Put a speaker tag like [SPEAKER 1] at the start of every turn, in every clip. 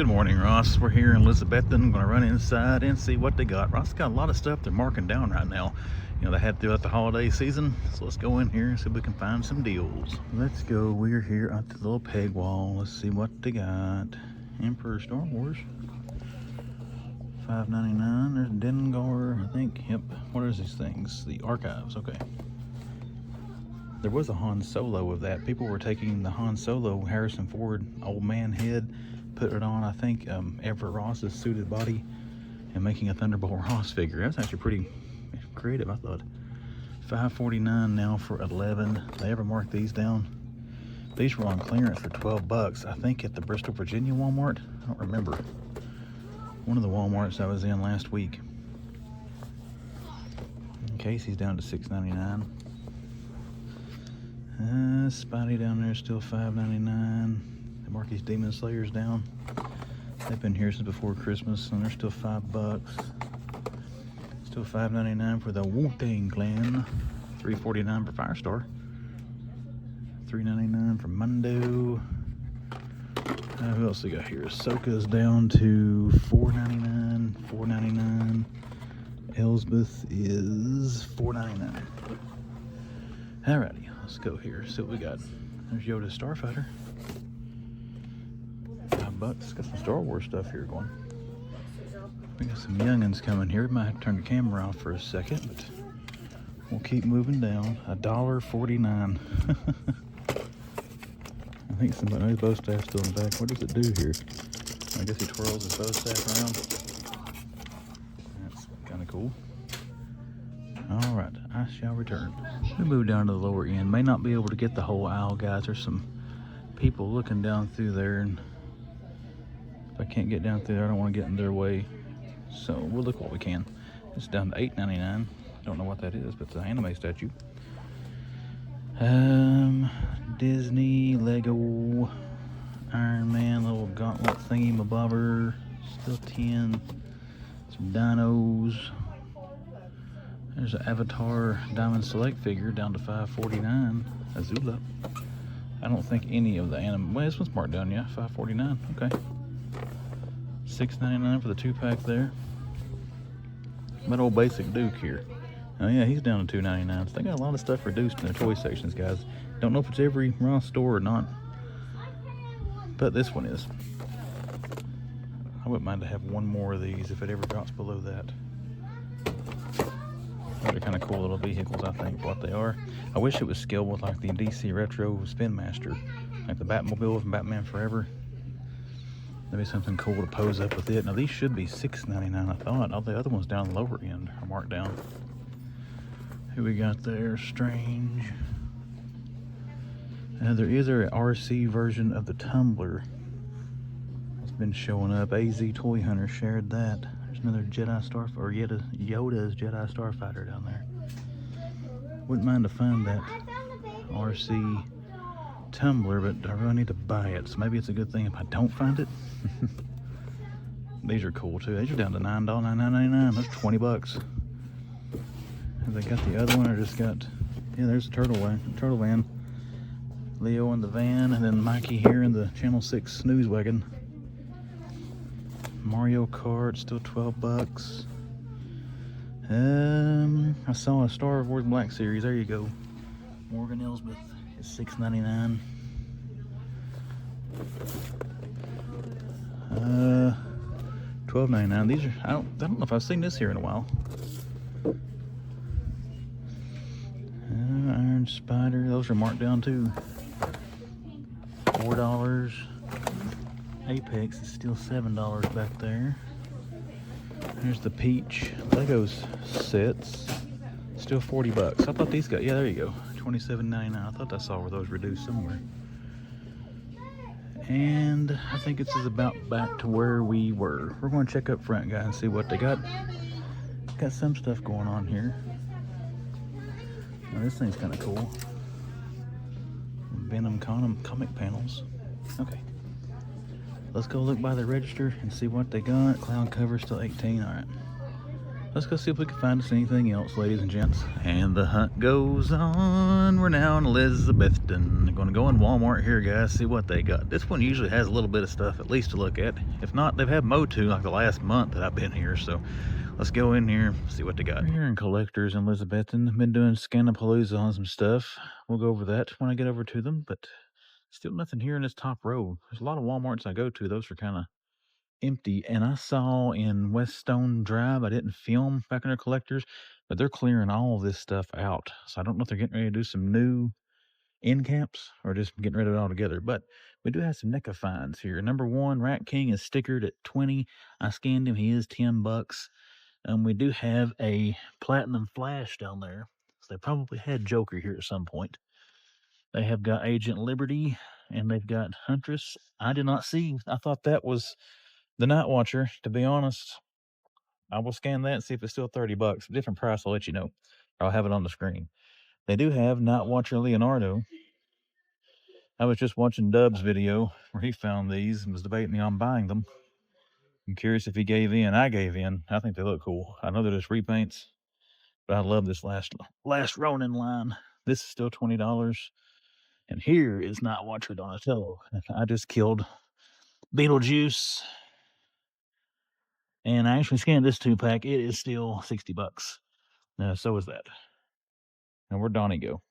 [SPEAKER 1] morning, Ross. We're here in Elizabethton. I'm going to run inside and see what they got. Ross got a lot of stuff they're marking down right now. You know, they had throughout the holiday season. So let's go in here and see if we can find some deals. Let's go. We're here at the little peg wall. Let's see what they got. Emperor Star Wars. $5.99. There's Dengar, I think. Yep. What are these things? The archives. Okay. There was a Han Solo of that. People were taking the Han Solo Harrison Ford old man head, putting it on, I think, Everett Ross's suited body, and making a Thunderbolt Ross figure. That's actually pretty creative, I thought. $5.49 now for 11. They ever mark these down? These were on clearance for $12, I think, at the Bristol, Virginia Walmart. I don't remember. One of the Walmarts I was in last week. Casey's down to $6.99. Spidey down there still $5.99. They mark these Demon Slayers down. They've been here since before Christmas, and they're still $5. Still $5.99 for the Wu-Tang Clan. $3.49 for Firestar. $3.99 for Mundo. Who else we got here? Ahsoka's down to $4.99. $4.99. Elsbeth is $4.99. Alrighty. Let's go here, see what we got. There's Yoda Starfighter. $5. Got some Star Wars stuff here going. We got some youngins coming here. We might have to turn the camera off for a second, but we'll keep moving down. $1.49. I think somebody's bow staff still in the back. What does it do here? I guess he twirls his bow staff around. That's kind of cool. Alright, I shall return. We move down to the lower end. May not be able to get the whole aisle, guys. There's some people looking down through there, and if I can't get down through there, I don't want to get in their way. So we'll look what we can. It's down to $8.99. Don't know what that is, but it's an anime statue. Disney, Lego, Iron Man, little gauntlet thingy mabobber. Still 10. Some dinos. There's an Avatar Diamond Select figure down to $5.49. Azula. I don't think any of the anime. Well, this one's marked down, yeah. $5.49. Okay. $6.99 for the 2-pack there. That old basic Duke here. Oh yeah, he's down to $2.99. So they got a lot of stuff reduced in their toy sections, guys. Don't know if it's every Ross store or not, but this one is. I wouldn't mind to have one more of these if it ever drops below that. They're kind of cool little vehicles, I think, what they are. I wish it was scaled with like the DC Retro Spin Master, like the Batmobile from Batman Forever. That'd be something cool to pose up with it. Now these should be $6.99, I thought. All the other ones down the lower end are marked down. Who we got there? Strange. There is a RC version of the Tumbler. It's been showing up. AZ Toy Hunter shared that. There's another Jedi Starfighter, or Yoda's Jedi Starfighter down there. Wouldn't mind to find that RC Tumbler, but I really need to buy it. So maybe it's a good thing if I don't find it. These are cool too. These are down to $9.99. That's $20. Have they got the other one, or just got? Yeah, there's the turtle van. Leo in the van, and then Mikey here in the Channel 6 snooze wagon. Mario Kart, still $12. I saw a Star Wars Black Series. There you go. Morgan Elsbeth is $6.99. $12.99. These are I don't know if I've seen this here in a while. Iron Spider. Those are marked down too. $4. Apex is still $7 back there. There's the Peach Legos sets, still $40. I thought these got, yeah, there you go, $27.99. I thought I saw where those reduced somewhere. And I think this is about back to where we were. We're going to check up front, guys, and see what they got. Got some stuff going on here. Now, this thing's kind of cool. Venom comic panels. Okay. Let's go look by the register and see what they got. Cloud cover still $18. All right. Let's go see if we can find us anything else, ladies and gents. And the hunt goes on. We're now in Elizabethton. Going to go in Walmart here, guys, see what they got. This one usually has a little bit of stuff at least to look at. If not, they've had Motu like the last month that I've been here. So let's go in here, see what they got. We're here in Collectors in Elizabethton. Been doing Scanapalooza on some stuff. We'll go over that when I get over to them, but still nothing here in this top row. There's a lot of Walmarts I go to. Those are kind of empty. And I saw in Weststone Drive, I didn't film back in their Collectors, but they're clearing all of this stuff out. So I don't know if they're getting ready to do some new end caps or just getting rid of it altogether. But we do have some NECA finds here. Number one, Rat King is stickered at 20. I scanned him. He is $10. We do have a Platinum Flash down there. So they probably had Joker here at some point. They have got Agent Liberty and they've got Huntress. I did not see. I thought that was the Night Watcher, to be honest. I will scan that and see if it's still $30. Different price, I'll let you know. I'll have it on the screen. They do have Night Watcher Leonardo. I was just watching Dub's video where he found these and was debating me on buying them. I'm curious if he gave in. I gave in. I think they look cool. I know they're just repaints, but I love this last Ronin line. This is still $20. And here is Night Watcher Donatello. I just killed Beetlejuice. And I actually scanned this 2-pack. It is still $60. So is that. And where'd Donnie go?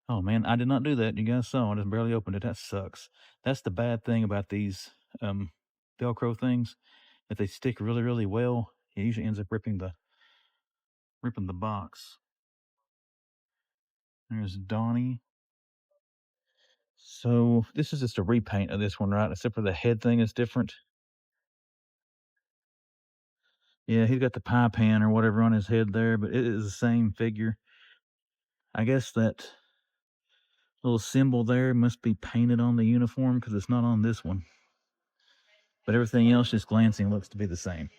[SPEAKER 1] Oh, man, I did not do that. You guys saw. I just barely opened it. That sucks. That's the bad thing about these Velcro things. If they stick really, really well, it usually ends up ripping the box. There's Donnie. So this is just a repaint of this one, right? Except for the head thing is different. Yeah, he's got the pie pan or whatever on his head there, but it is the same figure. I guess that little symbol there must be painted on the uniform because it's not on this one. But everything else, just glancing, looks to be the same.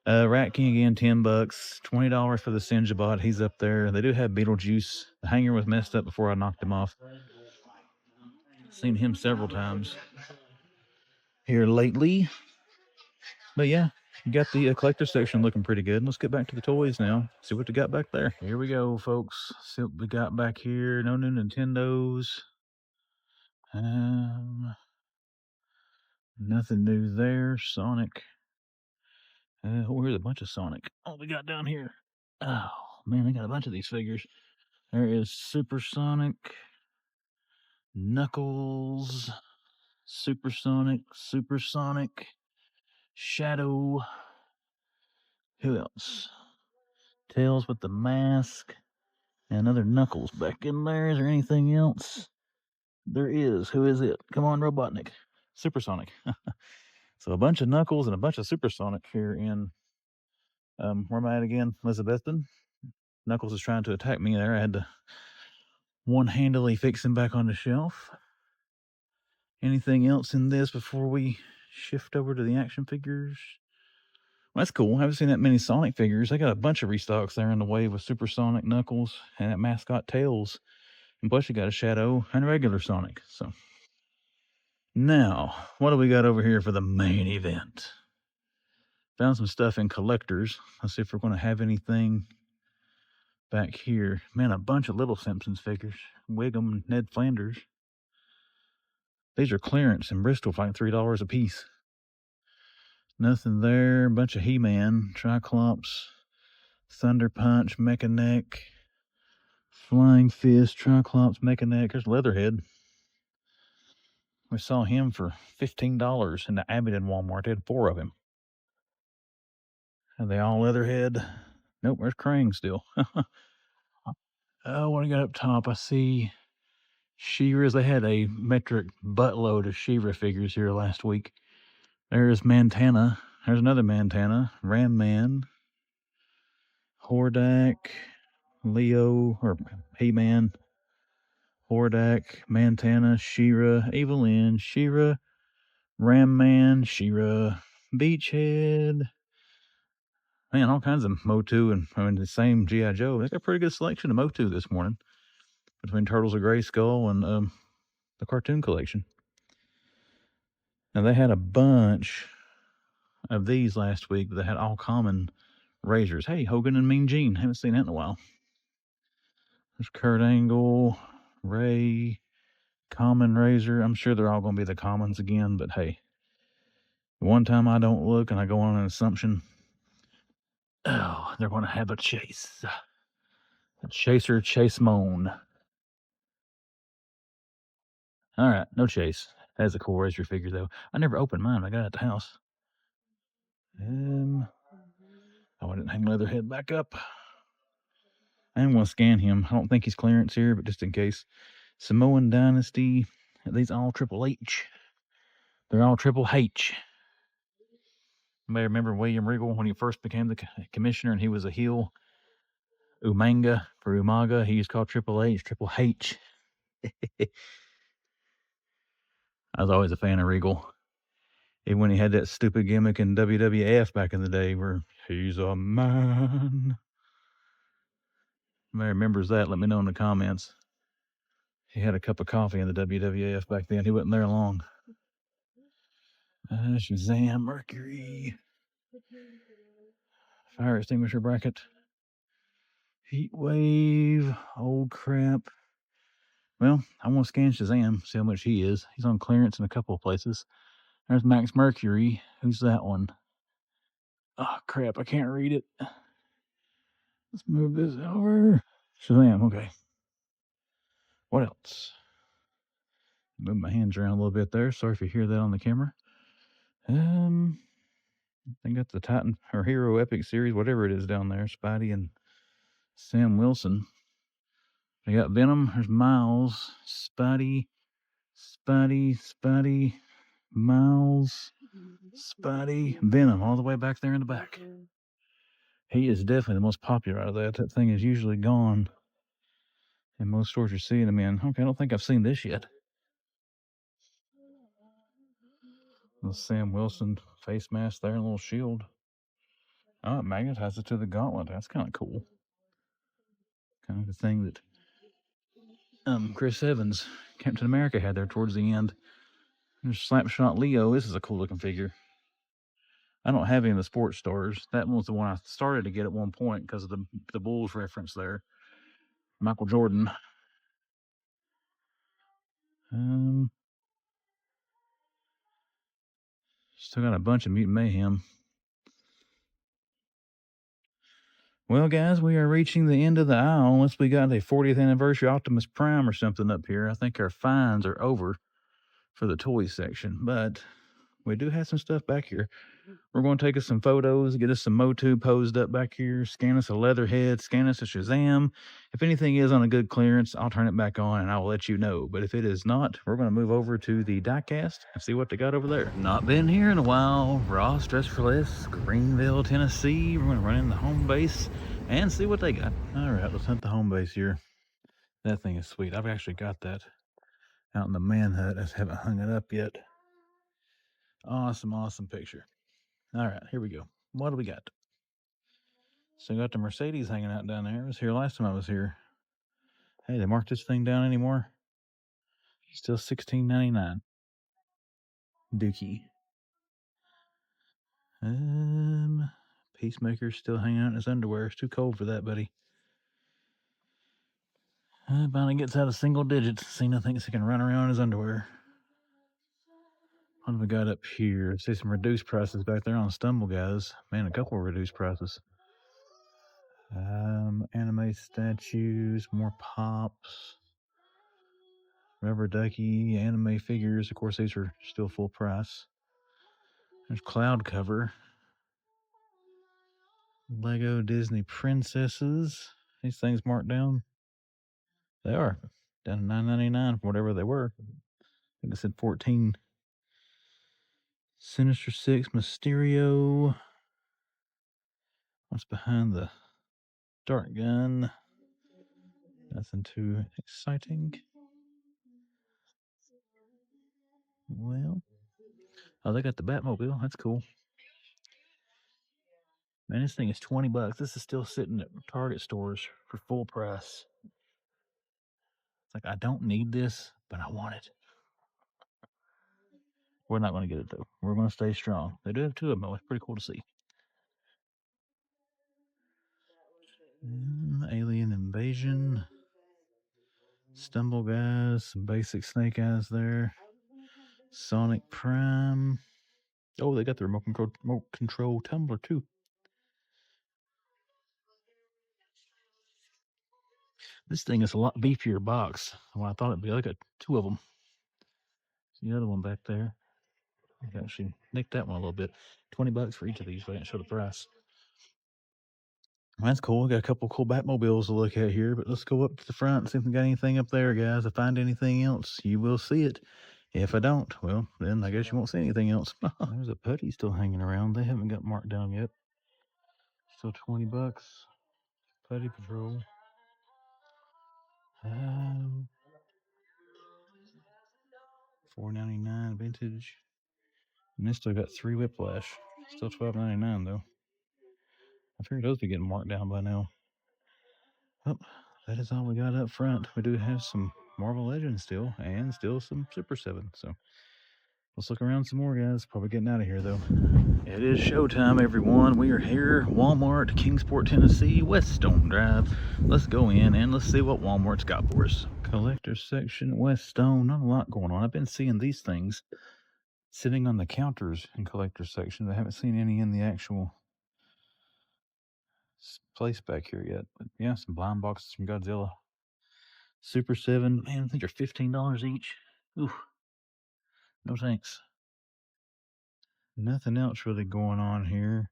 [SPEAKER 1] Rat King again, $10. $20 for the Sinjabot. He's up there. They do have Beetlejuice. The hanger was messed up before I knocked him off. Seen him several times here lately. But yeah, you got the collector section looking pretty good. Let's get back to the toys now. See what they got back there. Here we go, folks. See what we got back here. No new Nintendos. Nothing new there. Sonic. Here's a bunch of Sonic. Oh, we got down here. Oh, man, they got a bunch of these figures. There is Supersonic, Knuckles, Supersonic, Shadow. Who else? Tails with the mask. And another Knuckles back in there. Is there anything else? There is. Who is it? Come on, Robotnik. Supersonic. So a bunch of Knuckles and a bunch of Supersonic here in, where am I at again? Elizabethton. Knuckles is trying to attack me there. I had to one-handedly fix him back on the shelf. Anything else in this before we shift over to the action figures? Well, that's cool. I haven't seen that many Sonic figures. They got a bunch of restocks there in the wave with Supersonic, Knuckles, and that mascot Tails. And plus you got a Shadow and regular Sonic. So now, what do we got over here for the main event? Found some stuff in collectors. Let's see if we're going to have anything back here. Man, a bunch of Little Simpsons figures. Wiggum and Ned Flanders. These are clearance in Bristol for like $3 a piece. Nothing there. A bunch of He-Man, Triclops, Thunder Punch, Mechaneck, Flying Fist, Triclops, Mechaneck. There's Leatherhead. We saw him for $15 in the Abingdon Walmart. They had 4 of him. Are they all Leatherhead? Nope, there's Krang still. What do you got up top? I see She-Ra's. They had a metric buttload of She-Ra figures here last week. There's Mantana. There's another Mantana. Ram Man. Hordak. Leo, or He-Man. Hordak. Mantana. She-Ra. Evelyn. She-Ra. Ram Man. She-Ra. Beachhead. Man, all kinds of Motu and the same GIJoe. They got a pretty good selection of Motu this morning between Turtles of Grayskull and the cartoon collection. Now, they had a bunch of these last week, but they had all common razors. Hey, Hogan and Mean Gene. Haven't seen that in a while. There's Kurt Angle, Ray, Common Razor. I'm sure they're all going to be the commons again, but hey, one time I don't look and I go on an assumption, oh, they're going to have a chase. A chaser, chase moan. All right, no chase. That's a cool razor figure, though. I never opened mine. I got it at the house. I didn't hang Leatherhead back up. I am going to scan him. I don't think he's clearance here, but just in case. Samoan Dynasty. Are these all Triple H? They're all Triple H. You may remember William Regal when he first became the commissioner and he was a heel. Umanga for Umaga. He was called Triple H. Triple H. I was always a fan of Regal. Even when he had that stupid gimmick in WWF back in the day where he's a man. Anybody remembers that? Let me know in the comments. He had a cup of coffee in the WWF back then. He wasn't there long. Shazam, Mercury. Fire extinguisher bracket. Heat wave. Old crap. Well, I want to scan Shazam, see how much he is. He's on clearance in a couple of places. There's Max Mercury. Who's that one? Oh, crap. I can't read it. Let's move this over. Shazam. Okay. What else? Move my hands around a little bit there. Sorry if you hear that on the camera. I got the Titan or Hero Epic Series, whatever it is down there. Spidey and Sam Wilson. I got Venom. There's Miles. Spidey, Miles, Spidey, Venom, all the way back there in the back. He is definitely the most popular out of that. That thing is usually gone in most stores you're seeing them in. Okay, I don't think I've seen this yet. The Sam Wilson face mask there, and a little shield. Oh, it magnetizes to the gauntlet. That's kind of cool. Kind of the thing that Chris Evans, Captain America, had there towards the end. There's Slapshot Leo. This is a cool looking figure. I don't have any of the sports stars. That one was the one I started to get at one point because of the Bulls reference there. Michael Jordan. Still got a bunch of Mutant Mayhem. Well, guys, we are reaching the end of the aisle. Unless we got a 40th anniversary Optimus Prime or something up here. I think our finds are over for the toy section, but we do have some stuff back here. We're going to take us some photos, get us some Motu posed up back here, scan us a Leatherhead, scan us a Shazam. If anything is on a good clearance, I'll turn it back on and I will let you know. But if it is not, we're going to move over to the diecast and see what they got over there. Not been here in a while. Ross, Dress for Less, Greenville, Tennessee. We're going to run in the home base and see what they got. All right, let's hunt the home base here. That thing is sweet. I've actually got that out in the man hut. I just haven't hung it up yet. Awesome, awesome picture. All right, here we go. What do we got? So got the Mercedes hanging out down there. It was here last time I was here. Hey, they marked this thing down anymore? Still $16.99. Dookie. Peacemaker's still hanging out in his underwear. It's too cold for that, buddy. Finally gets out of single digits. Cena thinks he can run around in his underwear. What have we got up here? I see some reduced prices back there on Stumble, guys. Man, a couple of reduced prices. Anime statues, more pops. Rubber ducky, anime figures. Of course, these are still full price. There's Cloud Cover. Lego Disney Princesses. These things marked down. They are. Down to $9.99 for whatever they were. I think it said 14. Sinister Six, Mysterio. What's behind the dart gun? Nothing too exciting. Well, oh, they got the Batmobile. That's cool. Man, this thing is $20. This is still sitting at Target stores for full price. It's like, I don't need this, but I want it. We're not going to get it, though. We're going to stay strong. They do have two of them, though. It's pretty cool to see. Invasion. Stumble guys, some basic snake eyes there. Sonic Prime. Oh, they got the remote control tumbler too. This thing is a lot beefier box than what I thought it'd be. I got two of them. The other one back there. I actually nicked that one a little bit. $20 for each of these, but I didn't show the price. That's cool. We got a couple cool Batmobiles to look at here, but let's go up to the front and see if we got anything up there, guys. If I find anything else, you will see it. If I don't, well, then I guess you won't see anything else. There's a putty still hanging around. They haven't got marked down yet. Still $20. Putty Patrol. $4.99 vintage. And this still got 3 Whiplash. Still $12.99 though. I figured those would be getting marked down by now. Oh, that is all we got up front. We do have some Marvel Legends still, and still some Super 7. So let's look around some more, guys. Probably getting out of here though. It is showtime, everyone. We are here, Walmart, Kingsport, Tennessee, West Stone Drive. Let's go in and let's see what Walmart's got for us. Collector section, West Stone. Not a lot going on. I've been seeing these things sitting on the counters in collector section. I haven't seen any in the actual place back here yet. But yeah, some blind boxes from Godzilla. Super 7. Man, I think they're $15 each. Ooh. No thanks. Nothing else really going on here.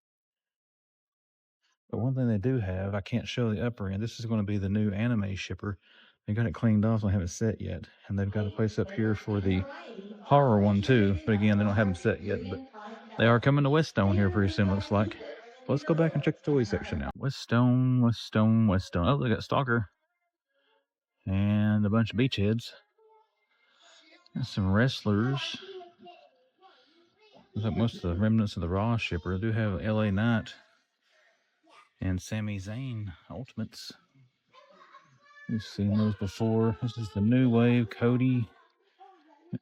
[SPEAKER 1] But one thing they do have, I can't show the upper end. This is going to be the new anime shipper. They got it cleaned off, so I haven't set yet. And they've got a place up here for the horror one too. But again, they don't have them set yet. But they are coming to West Stone here pretty soon, looks like. Let's go back and check the toy section now. West Stone, West Stone, West Stone. Oh, they got Stalker. And a bunch of beachheads. And some wrestlers. Looks like most of the remnants of the Ross shipper. I do have LA Knight and Sami Zayn Ultimates. We've seen those before. This is the new wave. Cody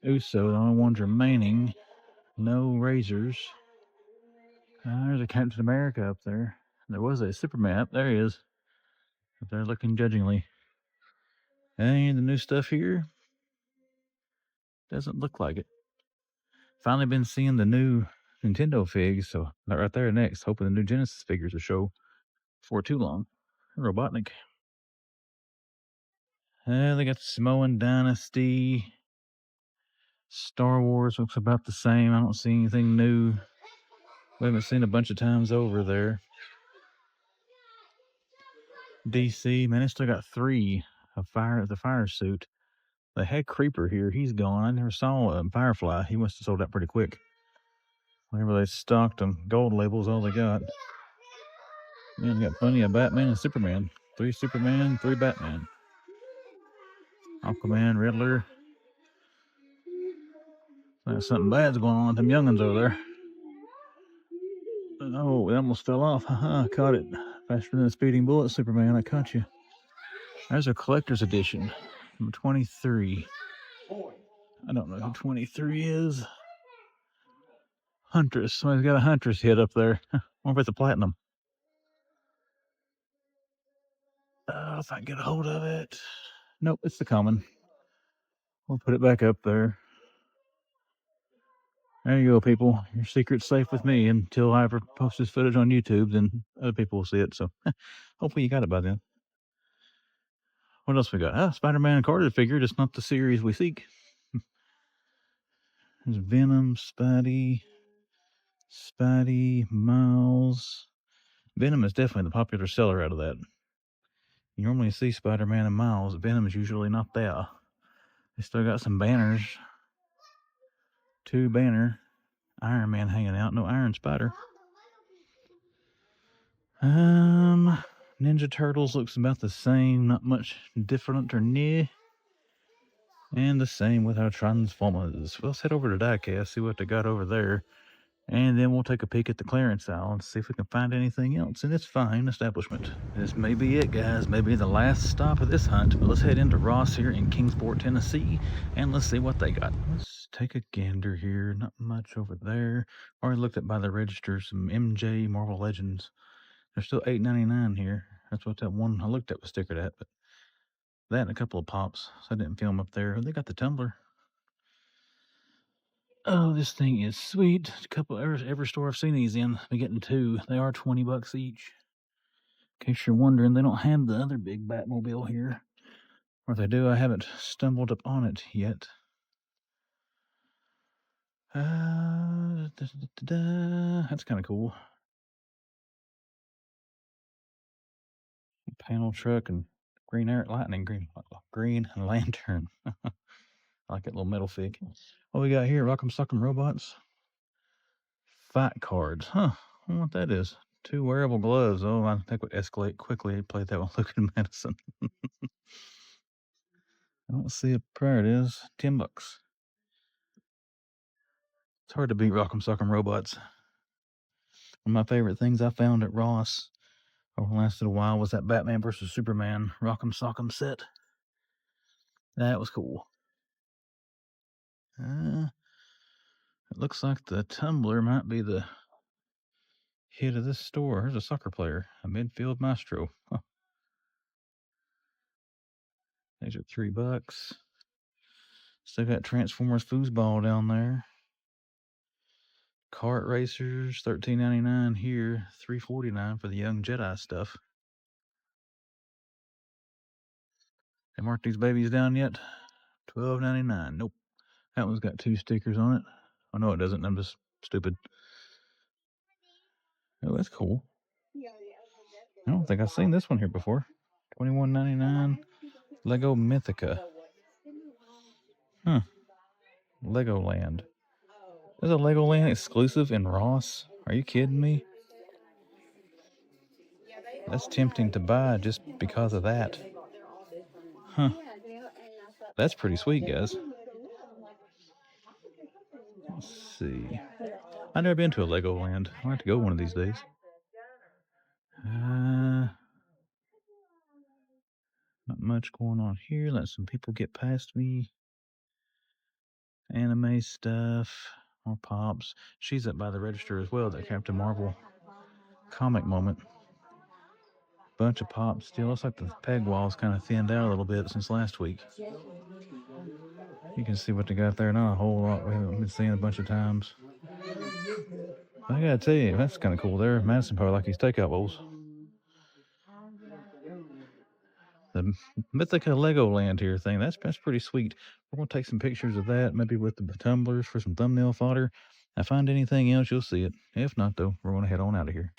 [SPEAKER 1] Uso, the only ones remaining. No razors. There's a Captain America up there. There was a Superman. Up there he is. Up there looking judgingly. And the new stuff here doesn't look like it. Finally been seeing the new Nintendo figs, so that right there next. Hoping the new Genesis figures will show before too long. Robotnik. They got the Samoan Dynasty. Star Wars looks about the same. I don't see anything new. We haven't seen a bunch of times over there. DC, man, it still got 3 of the fire suit. They had Creeper here. He's gone. I never saw Firefly. He must have sold out pretty quick. Whenever they stocked them, gold labels, all they got. Man, they got plenty of Batman and Superman. 3 Superman, 3 Batman. Aquaman, Riddler. Something bad's going on with them young'uns over there. Oh, it almost fell off. Haha, caught it. Faster than a speeding bullet, Superman. I caught you. There's a collector's edition. Number 23. I don't know who 23 is. Huntress. Somebody's got a Huntress hit up there. Wonder if it's a platinum. If I can get a hold of it. Nope, it's the common. We'll put it back up there. There you go, people. Your secret's safe with me until I ever post this footage on YouTube. Then other people will see it. So hopefully you got it by then. What else we got? Spider-Man carded figure, just not the series we seek. There's Venom, Spidey, Miles. Venom is definitely the popular seller out of that. You normally see Spider-Man and Miles. Venom is usually not there. They still got some banners. 2 banner. Iron Man hanging out. No Iron Spider. Ninja Turtles looks about the same. Not much different or new. And the same with our Transformers. Well, let's head over to Diecast, see what they got over there. And then we'll take a peek at the clearance aisle and see if we can find anything else in this fine establishment. This may be it, guys. Maybe the last stop of this hunt. But let's head into Ross here in Kingsport, Tennessee, and let's see what they got. Let's take a gander here. Not much over there. Already looked at by the register some MJ Marvel Legends. They're still $8.99 here. That's what that one I looked at was stickered at, but that and a couple of pops. So I didn't film up there. They got the tumbler. Oh, this thing is sweet. A couple every store I've seen these in, I'm getting 2. They are $20 each. In case you're wondering, they don't have the other big Batmobile here. Or if they do, I haven't stumbled upon it yet. That's kind of cool. Panel truck and green lantern. I like that little metal fig. What we got here? Rock'em Sock'em Robots. Fight cards. Huh. I wonder what that is. 2 wearable gloves. Oh, I think would escalate quickly. Played that one. Look at medicine. I don't see it. There it is. $10. It's hard to beat Rock'em Sock'em Robots. One of my favorite things I found at Ross over the last little while was that Batman vs. Superman Rock'em Sock'em set. That was cool. It looks like the tumbler might be the hit of this store. Here's a soccer player, a midfield maestro. Huh. These are $3. Still got Transformers foosball down there. Kart racers, $13.99 here, $3.49 for the Young Jedi stuff. They marked these babies down yet? $12.99. Nope. That one's got 2 stickers on it. Oh no, it doesn't. I'm just stupid. Oh, that's cool. I don't think I've seen this one here before. $21.99. Lego Mythica. Huh. Legoland. There's a Legoland exclusive in Ross. Are you kidding me? That's tempting to buy just because of that. Huh. That's pretty sweet, guys. Let's see. I've never been to a Legoland. I'll have to go one of these days. Not much going on here. Let some people get past me. Anime stuff. More pops. She's up by the register as well. That Captain Marvel comic moment. Bunch of pops. Still looks like the peg wall's kind of thinned out a little bit since last week. You can see what they got there. Not a whole lot. We haven't been seeing a bunch of times. I gotta tell you, that's kind of cool there. Madison probably like these takeout bowls. The Mythica Legoland here thing, that's pretty sweet. We're going to take some pictures of that, maybe with the tumblers for some thumbnail fodder. If I find anything else, you'll see it. If not, though, we're going to head on out of here.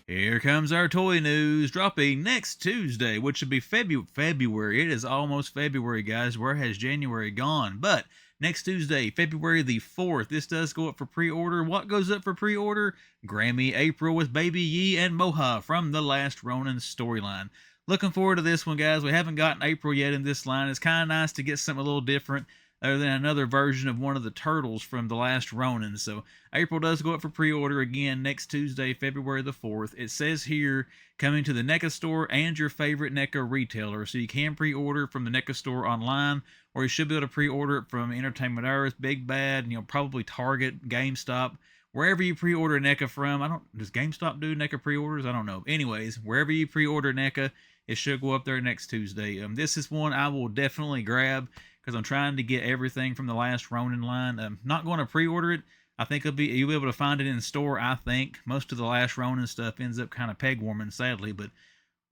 [SPEAKER 1] Here comes our toy news, dropping next Tuesday, which should be February. It is almost February, guys. Where has January gone? But next Tuesday, February the 4th, this does go up for pre-order. What goes up for pre-order? Grammy April with Baby Yi and Moha from the last Ronin storyline. Looking forward to this one, guys. We haven't gotten April yet in this line. It's kind of nice to get something a little different other than another version of one of the turtles from the last Ronin. So April does go up for pre-order again next Tuesday, February the 4th. It says here, coming to the NECA store and your favorite NECA retailer. So you can pre-order from the NECA store online, or you should be able to pre-order it from Entertainment Earth, Big Bad, probably Target, GameStop, wherever you pre-order NECA from. Does GameStop do NECA pre-orders? I don't know. Anyways, wherever you pre-order NECA, it should go up there next Tuesday. This is one I will definitely grab because I'm trying to get everything from the last Ronin line. I'm not going to pre-order it. I think you'll be able to find it in store, I think. Most of the last Ronin stuff ends up kind of peg-warming, sadly, but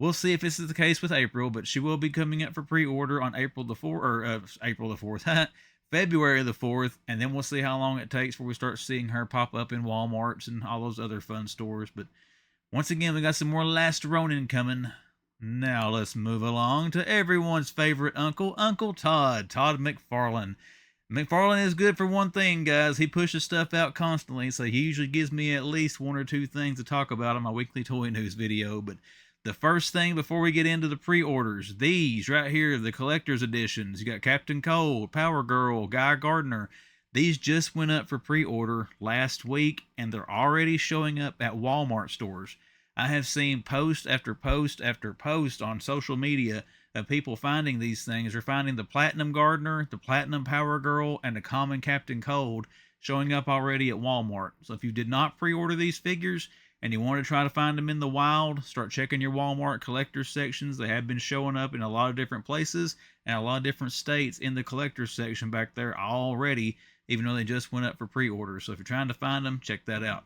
[SPEAKER 1] we'll see if this is the case with April, but she will be coming up for pre-order on April the 4th, February the 4th, and then we'll see how long it takes before we start seeing her pop up in Walmarts and all those other fun stores. But once again, we got some more last Ronin coming. Now let's move along to everyone's favorite uncle, Uncle Todd McFarlane. McFarlane is good for one thing, guys. He pushes stuff out constantly, so he usually gives me at least 1 or 2 things to talk about on my weekly toy news video. But the first thing before we get into the pre-orders, these right here, the collector's editions. You got Captain Cold, Power Girl, Guy Gardner. These just went up for pre-order last week, and they're already showing up at Walmart stores. I have seen post after post after post on social media of people finding these things. They're finding the Platinum Gardener, the Platinum Power Girl, and the Common Captain Cold showing up already at Walmart. So if you did not pre-order these figures and you want to try to find them in the wild, start checking your Walmart collector sections. They have been showing up in a lot of different places and a lot of different states in the collector section back there already, even though they just went up for pre-order. So if you're trying to find them, check that out.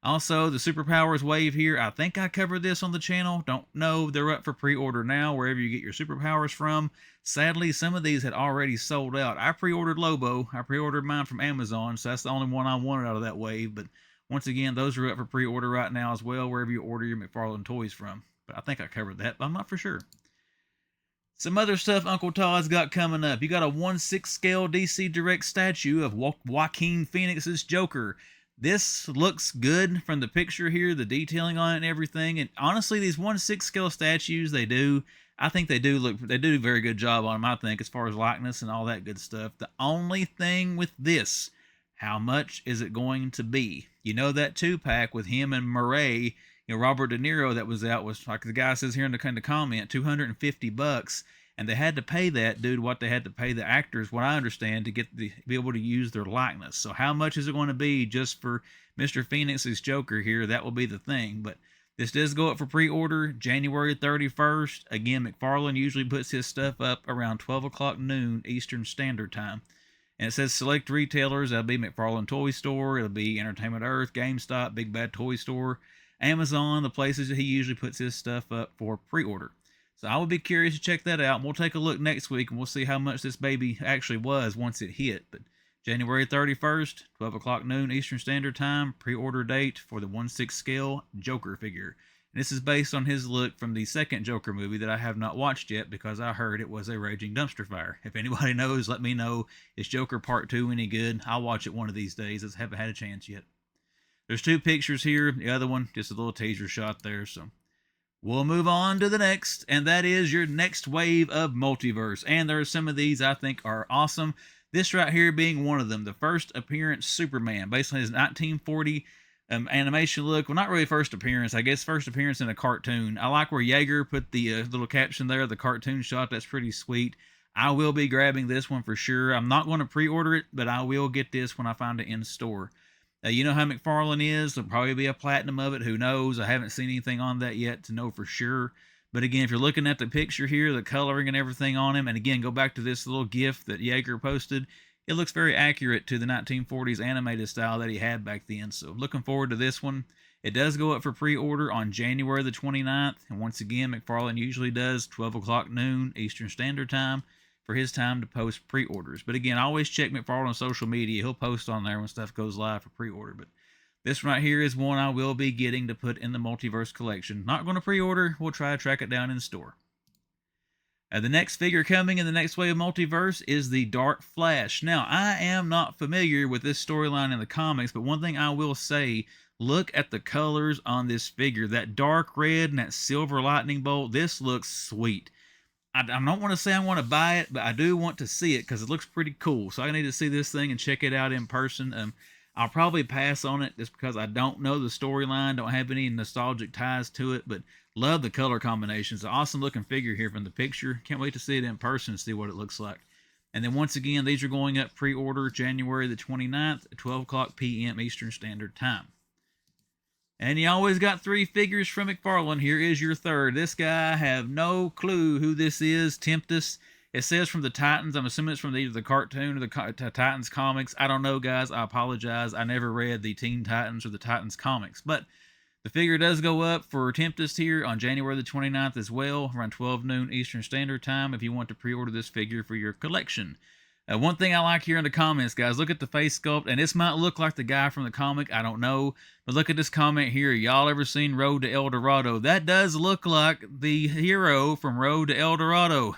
[SPEAKER 1] Also, the Superpowers Wave here, I think I covered this on the channel. Don't know. They're up for pre-order now, wherever you get your Superpowers from. Sadly, some of these had already sold out. I pre-ordered Lobo. I pre-ordered mine from Amazon, so that's the only one I wanted out of that wave. But once again, those are up for pre-order right now as well, wherever you order your McFarlane toys from. But I think I covered that, but I'm not for sure. Some other stuff Uncle Todd's got coming up. You got a 1/6 scale DC Direct statue of Joaquin Phoenix's Joker. This looks good from the picture here, the detailing on it and everything. And honestly, these 1/6 scale statues, I think they do a very good job on them, I think, as far as likeness and all that good stuff. The only thing with this, how much is it going to be? You know, that 2-pack with him and Murray, Robert De Niro that was out was, like the guy says here in the comment, $250. And they had to pay that dude what they had to pay the actors, what I understand, to be able to use their likeness. So how much is it going to be just for Mr. Phoenix's Joker here? That will be the thing. But this does go up for pre-order January 31st. Again, McFarlane usually puts his stuff up around 12 o'clock noon Eastern Standard Time. And it says select retailers. That'll be McFarlane Toy Store. It'll be Entertainment Earth, GameStop, Big Bad Toy Store, Amazon, the places that he usually puts his stuff up for pre-order. So I would be curious to check that out. And we'll take a look next week and we'll see how much this baby actually was once it hit. But January 31st, 12 o'clock noon Eastern Standard Time, pre-order date for the 1/6 scale Joker figure. And this is based on his look from the second Joker movie that I have not watched yet because I heard it was a raging dumpster fire. If anybody knows, let me know. Is Joker Part 2 any good? I'll watch it one of these days. I haven't had a chance yet. There's 2 pictures here. The other one, just a little teaser shot there. So we'll move on to the next, and that is your next wave of Multiverse. And there are some of these I think are awesome. This right here being one of them, the first appearance Superman, based on his 1940 animation look. Well, not really first appearance, I guess first appearance in a cartoon. I like where Yeager put the little caption there, the cartoon shot. That's pretty sweet. I will be grabbing this one for sure. I'm not going to pre-order it, but I will get this when I find it in store. You know how McFarlane is. There'll probably be a platinum of it. Who knows? I haven't seen anything on that yet to know for sure. But again, if you're looking at the picture here, the coloring and everything on him, and again, go back to this little GIF that Yeager posted, it looks very accurate to the 1940s animated style that he had back then. So looking forward to this one. It does go up for pre-order on January the 29th. And once again, McFarlane usually does 12 o'clock noon Eastern Standard Time for his time to post pre-orders. But again, always check McFarlane on social media. He'll post on there when stuff goes live for pre-order. But this right here is one I will be getting to put in the Multiverse collection. Not going to pre-order. We'll try to track it down in store. The next figure coming in the next wave of Multiverse is the Dark Flash. Now, I am not familiar with this storyline in the comics, but one thing I will say, look at the colors on this figure. That dark red and that silver lightning bolt, this looks sweet. I don't want to say I want to buy it, but I do want to see it because it looks pretty cool. So I need to see this thing and check it out in person. I'll probably pass on it just because I don't know the storyline, don't have any nostalgic ties to it, but love the color combinations. An awesome looking figure here from the picture. Can't wait to see it in person and see what it looks like. And then once again, these are going up pre-order January the 29th at 12 o'clock p.m. Eastern Standard Time. And you always got 3 figures from McFarlane. Here is your third. This guy, I have no clue who this is. Tempest. It says from the Titans. I'm assuming it's from either the cartoon or the Titans comics. I don't know, guys. I apologize. I never read the Teen Titans or the Titans comics. But the figure does go up for Tempest here on January the 29th as well, around 12 noon Eastern Standard Time if you want to pre-order this figure for your collection. One thing I like here in the comments, guys, look at the face sculpt, and this might look like the guy from the comic, I don't know, but look at this comment here. Y'all ever seen Road to El Dorado? That does look like the hero from Road to El Dorado,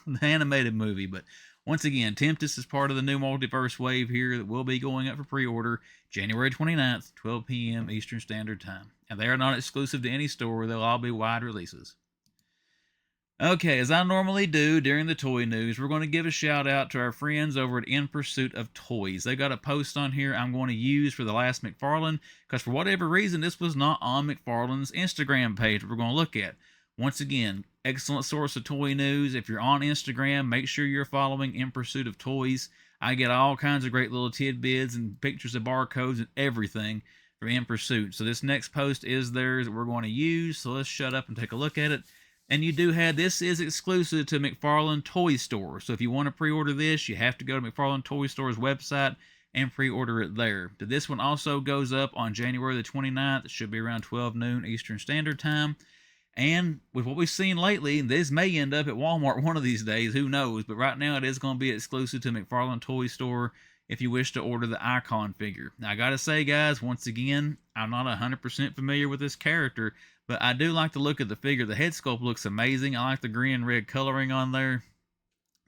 [SPEAKER 1] the animated movie. But once again, Tempest is part of the new Multiverse Wave here that will be going up for pre-order January 29th, 12 p.m. Eastern Standard Time. And they are not exclusive to any store. They'll all be wide releases. Okay, as I normally do during the toy news, we're going to give a shout out to our friends over at In Pursuit of Toys. They got a post on here I'm going to use for the last McFarlane, because for whatever reason, this was not on McFarlane's Instagram page we're going to look at. Once again,
[SPEAKER 2] excellent source of toy news. If you're on Instagram, make sure you're following In Pursuit of Toys. I get all kinds of great little tidbits and pictures of barcodes and everything from In Pursuit. So this next post is theirs that we're going to use. So let's shut up and take a look at it. And you do have, this is exclusive to McFarlane Toy Store. So if you want to pre-order this, you have to go to McFarlane Toy Store's website and pre-order it there. But this one also goes up on January the 29th. It should be around 12 noon Eastern Standard Time. And with what we've seen lately, this may end up at Walmart one of these days. Who knows? But right now, it is going to be exclusive to McFarlane Toy Store if you wish to order the Icon figure. Now, I got to say, guys, once again, I'm not 100% familiar with this character, but I do like the look of the figure. The head sculpt looks amazing. I like the green and red coloring on there.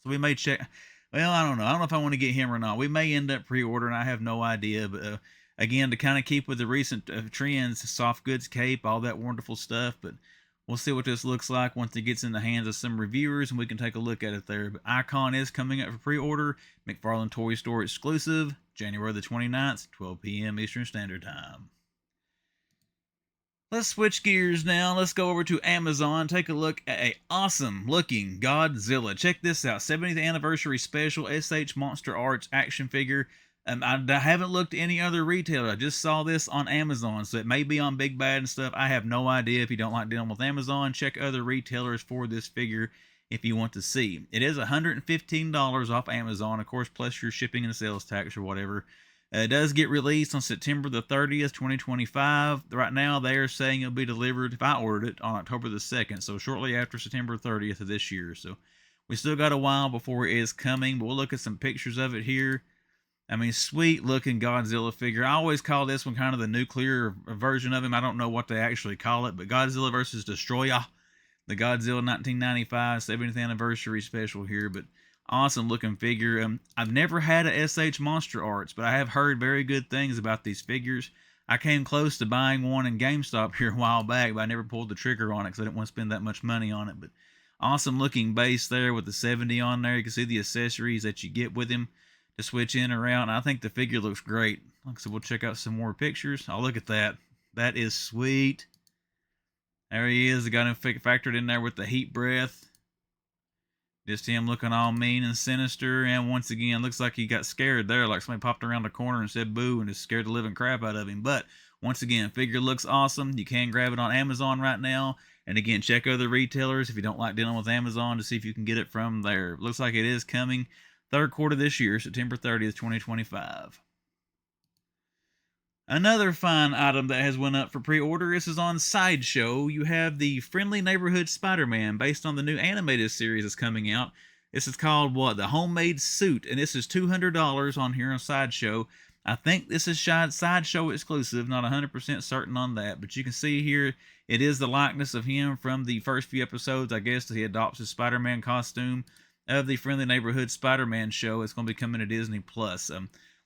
[SPEAKER 2] So we may check. Well, I don't know. I don't know if I want to get him or not. We may end up pre-ordering. I have no idea. But again, to kind of keep with the recent trends, soft goods cape, all that wonderful stuff. But we'll see what this looks like once it gets in the hands of some reviewers, and we can take a look at it there. But Icon is coming up for pre-order. McFarlane Toy Store exclusive, January the 29th, 12 p.m. Eastern Standard Time. Let's switch gears now. Let's go over to Amazon. Take a look at a awesome looking Godzilla. Check this out. 70th anniversary special SH Monster Arts action figure. I haven't looked at any other retailer. I just saw this on Amazon, so it may be on Big Bad and stuff. I have no idea. If you don't like dealing with Amazon, check other retailers for this figure if you want to see. It is $115 off Amazon, of course, plus your shipping and sales tax or whatever. It does get released on September the 30th, 2025. Right now, they are saying it'll be delivered, if I ordered it, on October the 2nd, so shortly after September 30th of this year. So we still got a while before it is coming, but we'll look at some pictures of it here. I mean, sweet looking Godzilla figure. I always call this one kind of the nuclear version of him. I don't know what they actually call it, but Godzilla vs. Destroyer, the Godzilla 1995 70th anniversary special here. But awesome looking figure. I've never had a SH Monster Arts, but I have heard very good things about these figures. I came close to buying one in GameStop here a while back, but I never pulled the trigger on it because I didn't want to spend that much money on it. But awesome looking base there with the 70 on there. You can see the accessories that you get with him to switch in and around. I think the figure looks great. So we'll check out some more pictures. Oh, look at that. That is sweet. There he is. I got him factored in there with the heat breath. Just him looking all mean and sinister. And once again, looks like he got scared there. Like somebody popped around the corner and said boo and just scared the living crap out of him. But once again, figure looks awesome. You can grab it on Amazon right now. And again, check other retailers if you don't like dealing with Amazon to see if you can get it from there. Looks like it is coming third quarter this year, September 30th, 2025. Another fine item that has went up for pre-order. This is on Sideshow. You have the Friendly Neighborhood Spider-Man based on the new animated series that's coming out. This is called what? The Homemade Suit, and this is $200 on here on Sideshow. I think this is Sideshow exclusive, not 100% certain on that, but you can see here it is the likeness of him from the first few episodes. I guess he adopts his Spider-Man costume of the Friendly Neighborhood Spider-Man show. It's going to be coming to Disney Plus.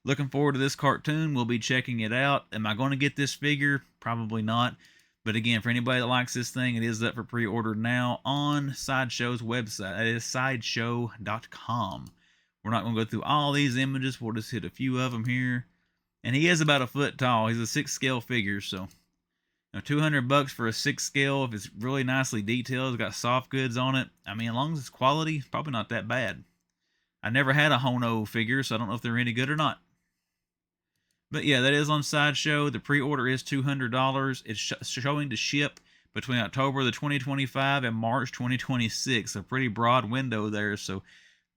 [SPEAKER 2] Looking forward to this cartoon. We'll be checking it out. Am I going to get this figure? Probably not. But again, for anybody that likes this thing, it is up for pre-order now on Sideshow's website. That is sideshow.com. We're not going to go through all these images. We'll just hit a few of them here. And he is about a foot tall. He's a 6 scale figure, so $200 for a 6 scale. If it's really nicely detailed, it's got soft goods on it. I mean, as long as it's quality, it's probably not that bad. I never had a Hono figure, so I don't know if they're any good or not. But yeah, that is on Sideshow. The pre-order is $200. It's showing to ship between October the 2025 and March 2026. A pretty broad window there, so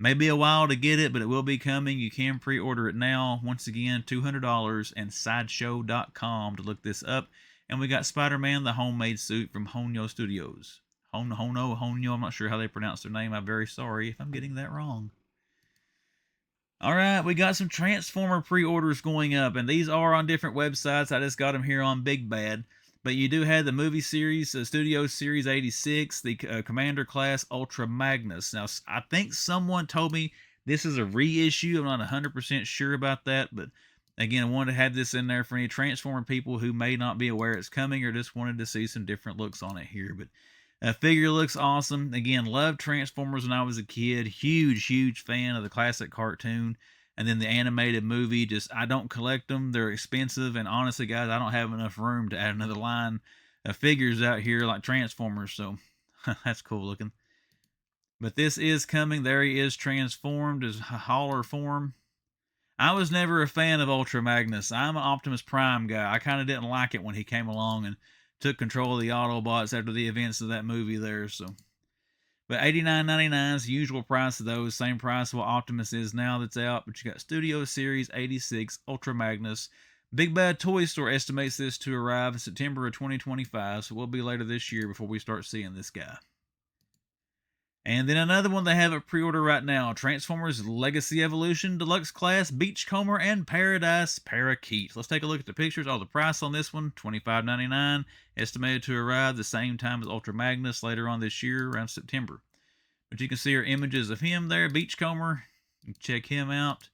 [SPEAKER 2] maybe a while to get it, but it will be coming. You can pre-order it now. Once again, $200 and sideshow.com to look this up. And we got Spider-Man, the homemade suit from Honyo Studios. Honyo, I'm not sure how they pronounce their name. I'm very sorry if I'm getting that wrong. Alright, we got some Transformer pre-orders going up, and these are on different websites. I just got them here on Big Bad. But you do have the movie series, Studio Series 86, the Commander Class Ultra Magnus. Now, I think someone told me this is a reissue. I'm not 100% sure about that, but again, I wanted to have this in there for any Transformer people who may not be aware it's coming or just wanted to see some different looks on it here. But figure looks awesome. Again, loved Transformers when I was a kid. Huge fan of the classic cartoon. And then the animated movie, just, I don't collect them. They're expensive. And honestly, guys, I don't have enough room to add another line of figures out here like Transformers. So That's cool looking. But this is coming. There he is, transformed as hauler form. I was never a fan of Ultra Magnus. I'm an Optimus Prime guy. I kind of didn't like it when he came along and took control of the Autobots after the events of that movie there. So, but $89.99 is the usual price of those. Same price of what Optimus is now that's out. But you got Studio Series 86 Ultra Magnus. Big Bad Toy Store estimates this to arrive in September of 2025. So we'll be later this year before we start seeing this guy. And then another one they have a pre-order right now, Transformers Legacy Evolution Deluxe Class Beachcomber and Paradise Parakeet. Let's take a look at the pictures. Oh, the price on this one, $25.99, estimated to arrive the same time as Ultra Magnus later on this year, around September. But you can see our images of him there, Beachcomber. You can check him out.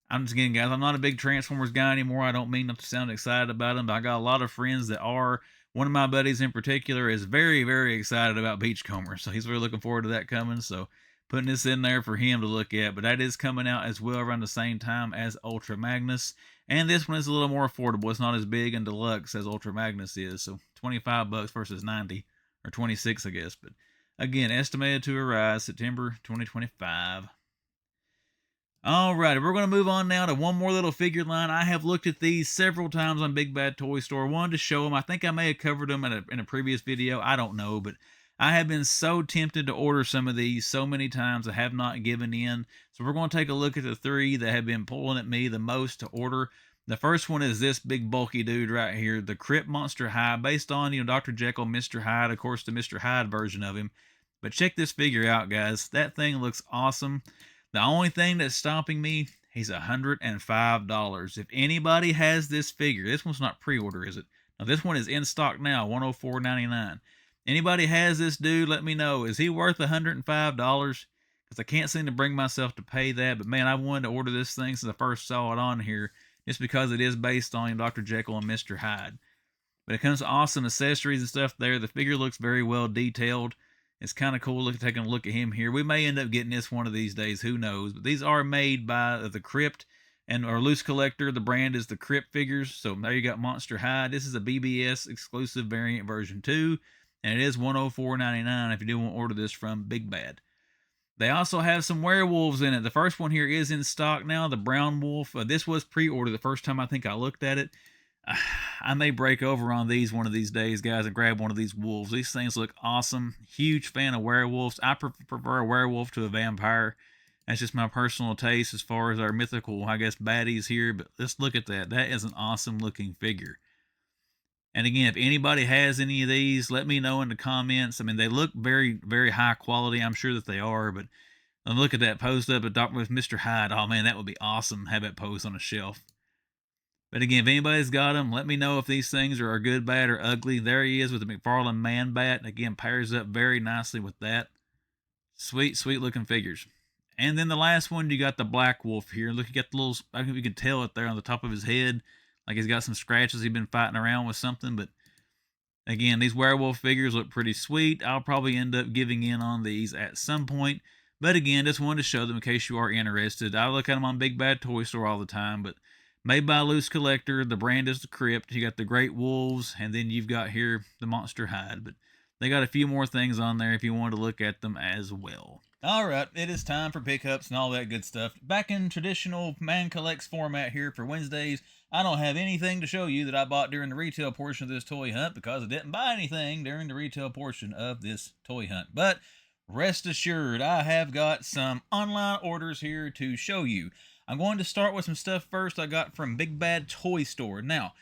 [SPEAKER 2] I'm just kidding, guys. I'm not a big Transformers guy anymore. I don't mean not to sound excited about him, but I got a lot of friends that are. One of my buddies in particular is very, very excited about Beachcomber, so he's really looking forward to that coming. So putting this in there for him to look at, but that is coming out as well around the same time as Ultra Magnus. And this one is a little more affordable. It's not as big and deluxe as Ultra Magnus is, so $25 versus 90 or 26, I guess. But again, estimated to arrive September 2025. Alright, we're going to move on now to one more little figure line. I have looked at these several times on Big Bad Toy Store. Wanted to show them. I think I may have covered them in a previous video. I don't know, but I have been so tempted to order some of these so many times. I have not given in. So we're going to take a look at the three that have been pulling at me the most to order. The first one is this big bulky dude right here, the Crypt Monster High, based on, Dr. Jekyll, Mr. Hyde, of course, the Mr. Hyde version of him. But check this figure out, guys. That thing looks awesome. The only thing that's stopping me, he's $105. If anybody has this figure, this one's not pre-order, is it? Now, this one is in stock now, $104.99. Anybody has this dude, let me know. Is he worth $105? Because I can't seem to bring myself to pay that. But, man, I wanted to order this thing since I first saw it on here, just because it is based on Dr. Jekyll and Mr. Hyde. But it comes to awesome accessories and stuff there. The figure looks very well detailed. It's kind of cool taking a look at him here. We may end up getting this one of these days. Who knows? But these are made by the Crypt and our loose collector. The brand is the Crypt figures. So there you got Monster High. This is a BBS exclusive variant version 2. And it is $104.99 if you do want to order this from Big Bad. They also have some werewolves in it. The first one here is in stock now. The Brown Wolf. This was pre-order the first time I think I looked at it. I may break over on these one of these days, guys, and grab one of these wolves. These things look awesome. Huge fan of werewolves. I prefer a werewolf to a vampire. That's just my personal taste as far as our mythical, I guess, baddies here. But let's look at that. That is an awesome looking figure. And again, if anybody has any of these, let me know in the comments. I mean, they look very, very high quality. I'm sure that they are. But look at that post up with Mr. Hyde. Oh, man, that would be awesome. Have that posed on a shelf. But again, if anybody's got them, let me know if these things are good, bad, or ugly. There he is with the McFarlane Man Bat. Again, pairs up very nicely with that. Sweet, sweet looking figures. And then the last one, you got the Black Wolf here. Look, you got the little, I don't know if you can tell it there on the top of his head. Like he's got some scratches. He's been fighting around with something. But again, these werewolf figures look pretty sweet. I'll probably end up giving in on these at some point. But again, just wanted to show them in case you are interested. I look at them on Big Bad Toy Store all the time, but made by a loose collector. The brand is the Crypt. You got the Great Wolves, and then you've got here the Monster Hyde. But they got a few more things on there if you want to look at them as well. All right, it is time for pickups and all that good stuff. Back in traditional Man Collects format here for Wednesdays, I don't have anything to show you that I bought during the retail portion of this toy hunt because I didn't buy anything during the retail portion of this toy hunt. But rest assured, I have got some online orders here to show you. I'm going to start with some stuff first I got from Big Bad Toy Store. Now,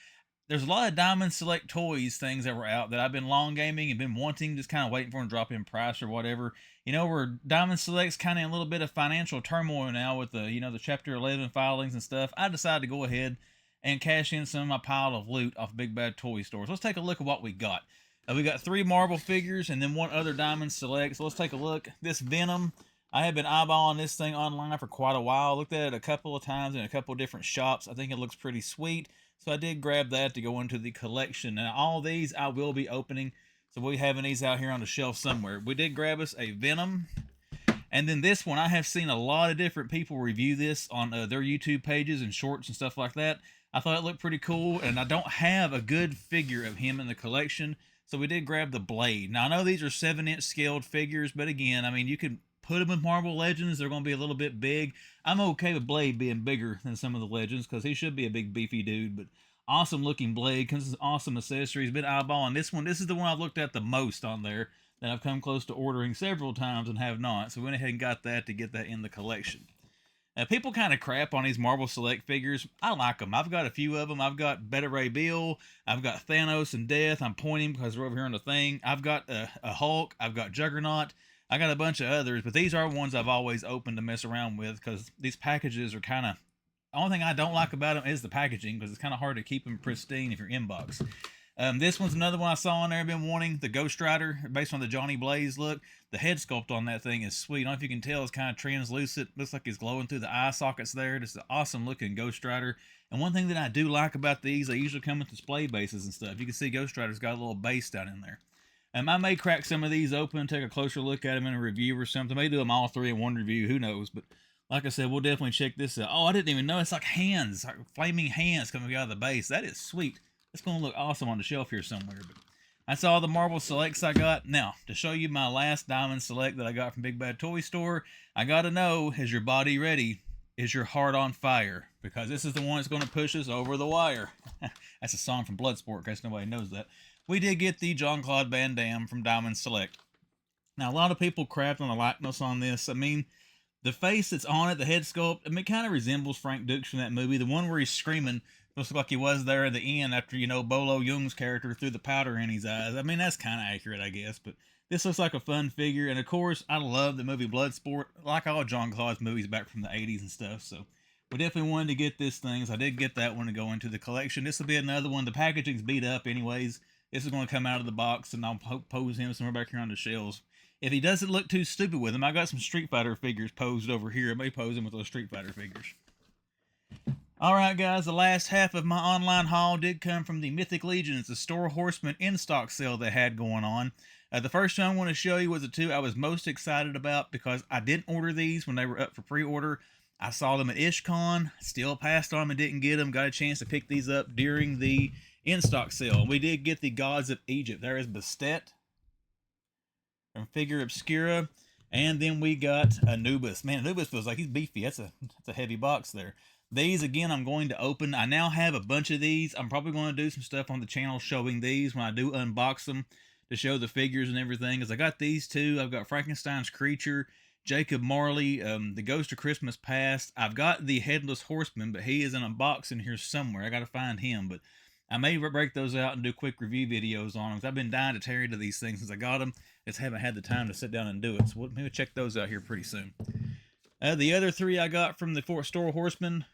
[SPEAKER 2] there's a lot of Diamond Select Toys things that were out that I've been long gaming and been wanting, just kind of waiting for them to drop in price or whatever. Where Diamond Select's kind of in a little bit of financial turmoil now with the, the Chapter 11 filings and stuff. I decided to go ahead and cash in some of my pile of loot off Big Bad Toy Store. So let's take a look at what we got. We got 3 Marvel figures and then 1 other Diamond Select. So let's take a look. This Venom, I have been eyeballing this thing online for quite a while. Looked at it a couple of times in a couple of different shops. I think it looks pretty sweet. So I did grab that to go into the collection. Now, all these I will be opening. So we'll be having these out here on the shelf somewhere. We did grab us a Venom. And then this one, I have seen a lot of different people review this on their YouTube pages and shorts and stuff like that. I thought it looked pretty cool. And I don't have a good figure of him in the collection. So we did grab the Blade. Now I know these are 7-inch scaled figures, but again, I mean, you can put them with Marvel Legends. They're going to be a little bit big. I'm okay with Blade being bigger than some of the Legends because he should be a big beefy dude, but awesome looking Blade. Comes with awesome accessories. Been eyeballing this one. This is the one I've looked at the most on there that I've come close to ordering several times and have not. So we went ahead and got that to get that in the collection. People kind of crap on these Marvel Select figures. I like them. I've got a few of them. I've got Beta Ray Bill. I've got Thanos and Death. I'm pointing because they're over here on the thing. I've got a Hulk. I've got Juggernaut. I got a bunch of others, but these are ones I've always opened to mess around with because these packages are kind of... The only thing I don't like about them is the packaging because it's kind of hard to keep them pristine if you're inbox. This one's another one I saw on there. I've been wanting the Ghost Rider based on the Johnny Blaze look. The head sculpt on that thing is sweet. I don't know if you can tell, it's kind of translucent. Looks like he's glowing through the eye sockets there. It's an awesome looking Ghost Rider. And one thing that I do like about these, they usually come with display bases and stuff. You can see Ghost Rider's got a little base down in there. I may crack some of these open, take a closer look at them in a review or something. May do them all three in one review, who knows. But like I said, we'll definitely check this out. Oh, I didn't even know. It's like hands, like flaming hands coming out of the base. That is sweet. It's going to look awesome on the shelf here somewhere. But that's all the Marvel Selects I got. Now, to show you my last Diamond Select that I got from Big Bad Toy Store, I got to know, is your body ready? Is your heart on fire? Because this is the one that's going to push us over the wire. That's a song from Bloodsport, in case nobody knows that. We did get the Jean-Claude Van Damme from Diamond Select. Now, a lot of people crapped on the likeness on this. I mean, the face that's on it, the head sculpt, I mean, it kind of resembles Frank Dux from that movie. The one where he's screaming, looks like he was there at the end after, you know, Bolo Young's character threw the powder in his eyes. I mean, that's kind of accurate, I guess. But this looks like a fun figure. And, of course, I love the movie Bloodsport, like all Jean-Claude's movies back from the 80s and stuff. So we definitely wanted to get this thing. So I did get that one to go into the collection. This will be another one. The packaging's beat up anyways. This is going to come out of the box, and I'll pose him somewhere back here on the shelves. If he doesn't look too stupid with him, I got some Street Fighter figures posed over here. I may pose him with those Street Fighter figures. Alright guys, the last half of my online haul did come from the Mythic Legions, the Store Horseman in-stock sale they had going on. The first one I want to show you was the two I was most excited about because I didn't order these when they were up for pre-order. I saw them at IshCon, still passed on them and didn't get them. Got a chance to pick these up during the in-stock sale. We did get the Gods of Egypt. There is Bastet from Figure Obscura. And then we got Anubis. Man, Anubis feels like he's beefy. That's a heavy box there. These, again, I'm going to open. I now have a bunch of these. I'm probably going to do some stuff on the channel showing these when I do unbox them to show the figures and everything. Because I got these two. I've got Frankenstein's Creature, Jacob Marley, the Ghost of Christmas Past. I've got the Headless Horseman, but he is in a box in here somewhere. I got to find him, but I may break those out and do quick review videos on them. Because I've been dying to tear into these things since I got them. Just haven't had the time to sit down and do it. So we'll maybe check those out here pretty soon. The other three I got from the Store Horseman.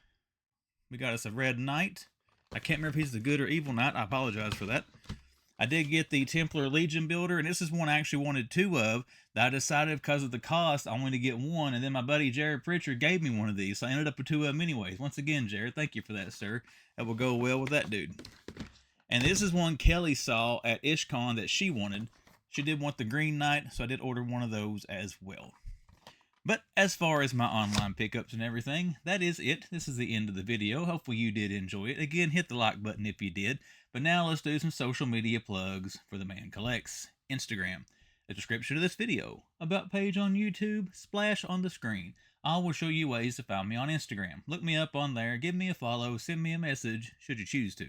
[SPEAKER 2] We got us a Red Knight. I can't remember if he's the good or evil knight. I apologize for that. I did get the Templar Legion Builder, and this is one I actually wanted two of. That I decided because of the cost, I wanted to get one, and then my buddy Jared Pritchard gave me one of these, so I ended up with two of them anyways. Once again, Jared, thank you for that, sir. That will go well with that dude. And this is one Kelly saw at IshCon that she wanted. She did want the Green Knight, so I did order one of those as well. But as far as my online pickups and everything, that is it. This is the end of the video. Hopefully you did enjoy it. Again, hit the like button if you did. But now let's do some social media plugs for the Man Collects. Instagram. The description of this video. About page on YouTube. Splash on the screen. I will show you ways to find me on Instagram. Look me up on there. Give me a follow. Send me a message should you choose to.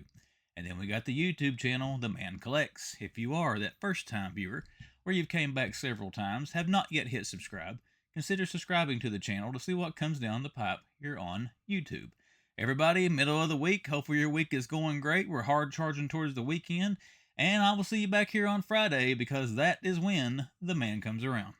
[SPEAKER 2] And then we got the YouTube channel, The Man Collects. If you are that first-time viewer, or you've came back several times, have not yet hit subscribe, consider subscribing to the channel to see what comes down the pipe here on YouTube. Everybody, middle of the week, hopefully your week is going great. We're hard charging towards the weekend, and I will see you back here on Friday because that is when the man comes around.